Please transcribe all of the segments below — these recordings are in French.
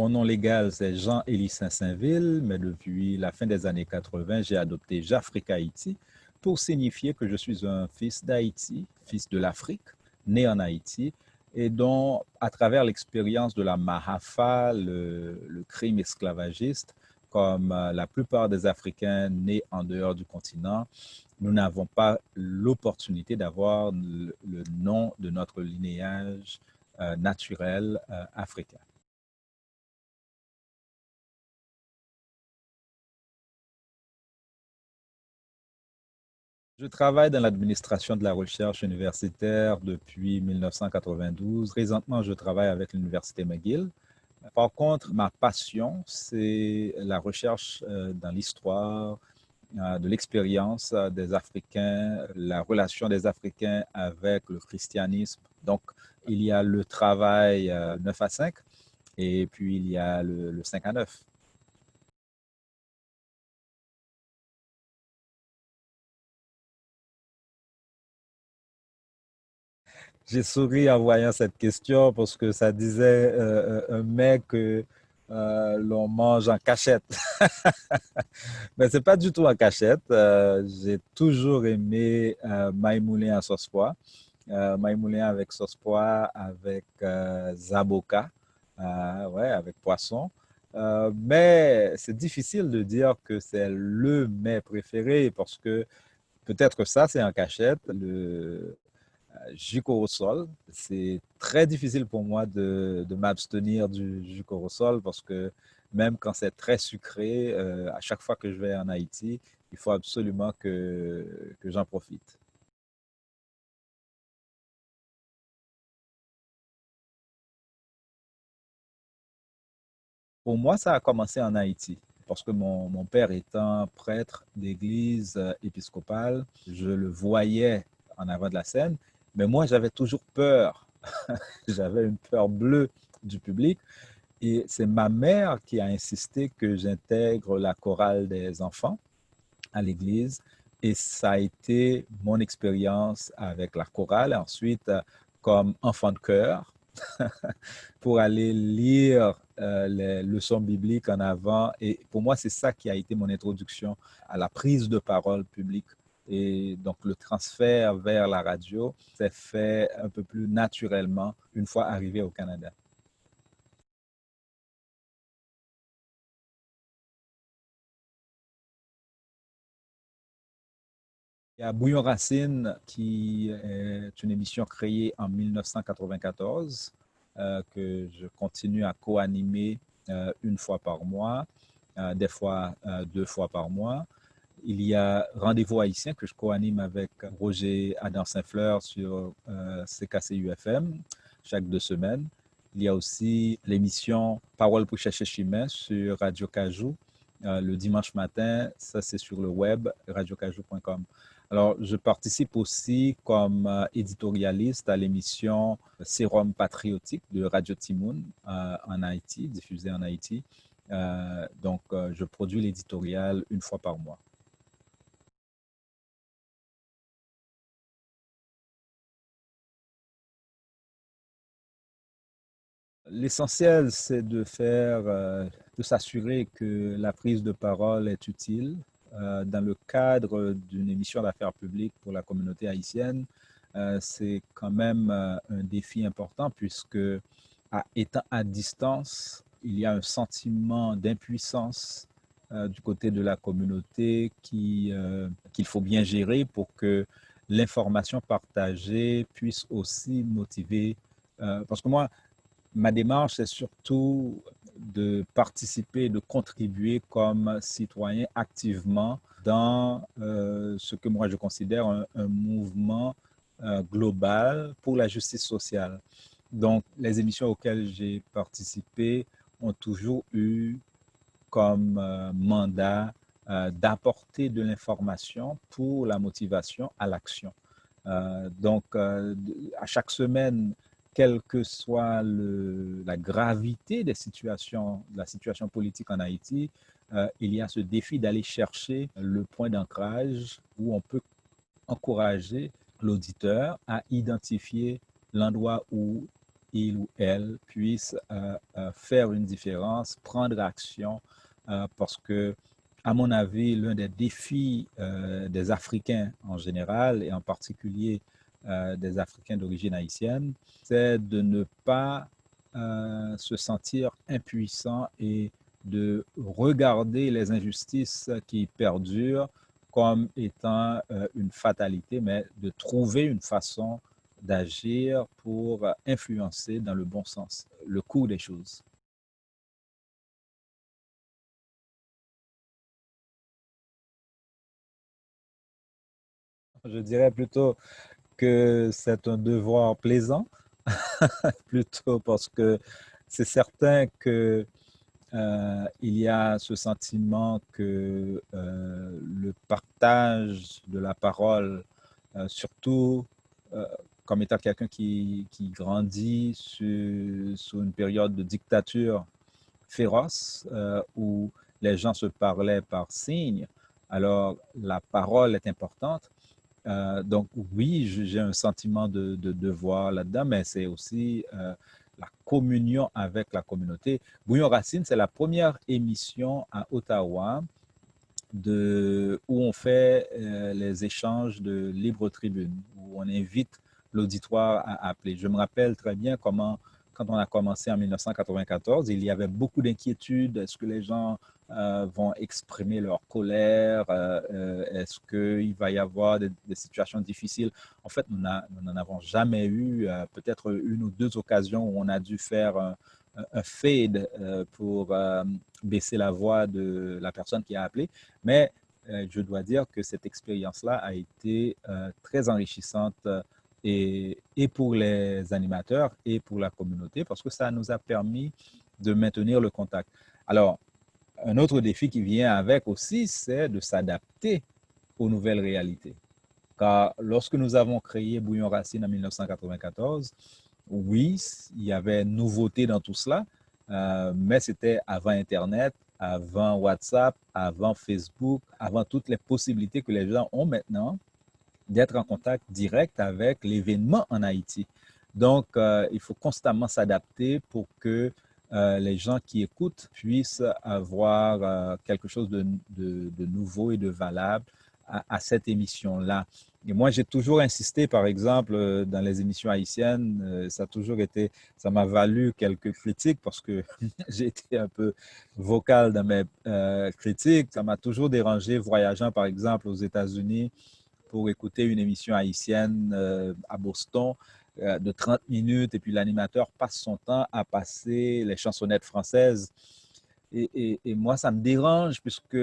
Mon nom légal, c'est Jean-Élie Saint-Sainville, mais depuis la fin des années 80, j'ai adopté Jafrique Haïti pour signifier que je suis un fils d'Haïti, fils de l'Afrique, né en Haïti, et dont, à travers l'expérience de la Mahafa, le crime esclavagiste, comme la plupart des Africains nés en dehors du continent, nous n'avons pas l'opportunité d'avoir le nom de notre linéage naturel africain. Je travaille dans l'administration de la recherche universitaire depuis 1992. Présentement, je travaille avec l'Université McGill. Par contre, ma passion, c'est la recherche dans l'histoire, de l'expérience des Africains, la relation des Africains avec le christianisme. Donc, il y a le travail 9 à 5 et puis il y a le 5 à 9. J'ai souri en voyant cette question parce que ça disait un mec que l'on mange en cachette. Mais c'est pas du tout en cachette. J'ai toujours aimé maï moulin à sauce pois. Maï moulin avec sauce pois, avec zaboka, ouais, avec poisson. Mais c'est difficile de dire que c'est le mets préféré parce que peut-être que ça, c'est en cachette. Le jus sol. C'est très difficile pour moi de m'abstenir du jus sol parce que même quand c'est très sucré, à chaque fois que je vais en Haïti, il faut absolument que j'en profite. Pour moi, ça a commencé en Haïti parce que mon père étant prêtre d'église épiscopale, je le voyais en avant de la scène, mais moi, j'avais toujours peur. J'avais une peur bleue du public. Et c'est ma mère qui a insisté que j'intègre la chorale des enfants à l'église. Et ça a été mon expérience avec la chorale. Ensuite, comme enfant de chœur, pour aller lire les leçons bibliques en avant. Et pour moi, c'est ça qui a été mon introduction à la prise de parole publique. Et donc, le transfert vers la radio s'est fait un peu plus naturellement une fois arrivé au Canada. Il y a Bouillon Racine, qui est une émission créée en 1994, que je continue à co-animer une fois par mois, des fois deux fois par mois. Il y a Rendez-vous haïtien que je co-anime avec Roger Adam Saint-Fleur sur CKCU-FM chaque 2 semaines. Il y a aussi l'émission Parole pour chercher chemin sur Radio Cajou le dimanche matin. Ça, c'est sur le web, radiocajou.com. Alors, je participe aussi comme éditorialiste à l'émission Sérum patriotique de Radio Timoun en Haïti, diffusée en Haïti. Donc, je produis l'éditorial une fois par mois. L'essentiel, c'est de faire, de s'assurer que la prise de parole est utile dans le cadre d'une émission d'affaires publiques pour la communauté haïtienne. C'est quand même un défi important puisque, étant à distance, il y a un sentiment d'impuissance du côté de la communauté qu'il faut bien gérer pour que l'information partagée puisse aussi motiver. Parce que moi, ma démarche, c'est surtout de participer, de contribuer comme citoyen activement dans ce que moi je considère un mouvement global pour la justice sociale. Donc, les émissions auxquelles j'ai participé ont toujours eu comme mandat d'apporter de l'information pour la motivation à l'action. Donc, à chaque semaine, quelle que soit la gravité des situations, de la situation politique en Haïti, il y a ce défi d'aller chercher le point d'ancrage où on peut encourager l'auditeur à identifier l'endroit où il ou elle puisse faire une différence, prendre action, parce que, à mon avis, l'un des défis des Africains en général, et en particulier des Africains d'origine haïtienne, c'est de ne pas se sentir impuissant et de regarder les injustices qui perdurent comme étant une fatalité, mais de trouver une façon d'agir pour influencer dans le bon sens le cours des choses. Je dirais plutôt que c'est un devoir plaisant, plutôt parce que c'est certain que il y a ce sentiment que le partage de la parole, surtout euh, comme étant quelqu'un qui grandit sous une période de dictature féroce, où les gens se parlaient par signes, alors la parole est importante. Donc oui, j'ai un sentiment de devoir là-dedans, mais c'est aussi la communion avec la communauté. Bouillon Racine, c'est la première émission à Ottawa où on fait les échanges de libre tribune, où on invite l'auditoire à appeler. Je me rappelle très bien comment, quand on a commencé en 1994, il y avait beaucoup d'inquiétudes. Est-ce que les gens vont exprimer leur colère? Est-ce qu'il va y avoir des situations difficiles? En fait, nous n'en avons jamais eu, peut-être une ou deux occasions où on a dû faire un fade pour baisser la voix de la personne qui a appelé. Mais je dois dire que cette expérience-là a été très enrichissante et pour les animateurs et pour la communauté parce que ça nous a permis de maintenir le contact. Alors, un autre défi qui vient avec aussi, c'est de s'adapter aux nouvelles réalités. Car lorsque nous avons créé Bouillon Racine en 1994, oui, il y avait nouveauté dans tout cela, mais c'était avant Internet, avant WhatsApp, avant Facebook, avant toutes les possibilités que les gens ont maintenant d'être en contact direct avec l'événement en Haïti. Donc, il faut constamment s'adapter pour que les gens qui écoutent puissent avoir quelque chose de nouveau et de valable à cette émission-là. Et moi, j'ai toujours insisté, par exemple, dans les émissions haïtiennes, ça a toujours été, ça m'a valu quelques critiques parce que j'ai été un peu vocal dans mes critiques. Ça m'a toujours dérangé voyageant, par exemple, aux États-Unis pour écouter une émission haïtienne à Boston de 30 minutes et puis l'animateur passe son temps à passer les chansonnettes françaises. Et moi, ça me dérange puisque,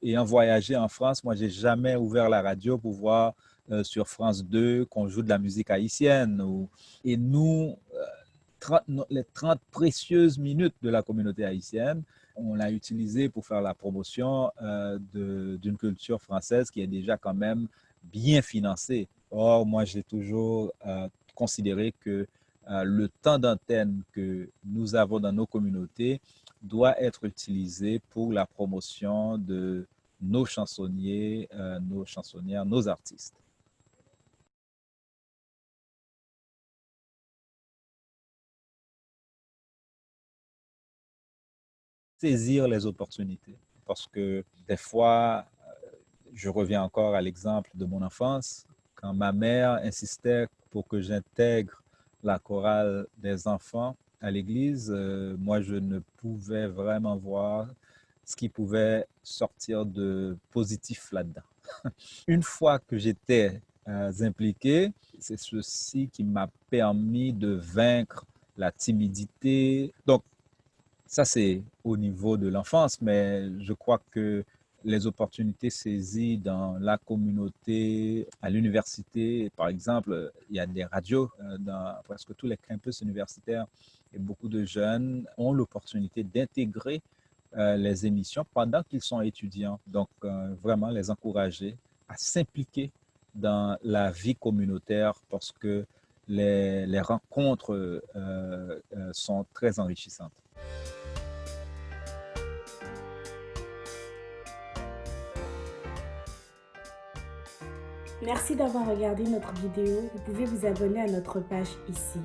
ayant voyagé en France, moi, j'ai jamais ouvert la radio pour voir sur France 2 qu'on joue de la musique haïtienne. Et nous, 30, les 30 précieuses minutes de la communauté haïtienne, on l'a utilisé pour faire la promotion d'une culture française qui est déjà quand même bien financée. Or, moi, j'ai toujours considéré que le temps d'antenne que nous avons dans nos communautés doit être utilisé pour la promotion de nos chansonniers, nos chansonnières, nos artistes. Saisir les opportunités parce que des fois, je reviens encore à l'exemple de mon enfance, quand ma mère insistait pour que j'intègre la chorale des enfants à l'église, moi, je ne pouvais vraiment voir ce qui pouvait sortir de positif là-dedans. Une fois que j'étais impliqué, c'est ceci qui m'a permis de vaincre la timidité. Donc, ça, c'est au niveau de l'enfance, mais je crois que les opportunités saisies dans la communauté, à l'université, par exemple, il y a des radios dans presque tous les campus universitaires et beaucoup de jeunes ont l'opportunité d'intégrer les émissions pendant qu'ils sont étudiants. Donc, vraiment les encourager à s'impliquer dans la vie communautaire parce que les rencontres sont très enrichissantes. Merci d'avoir regardé notre vidéo. Vous pouvez vous abonner à notre page ici.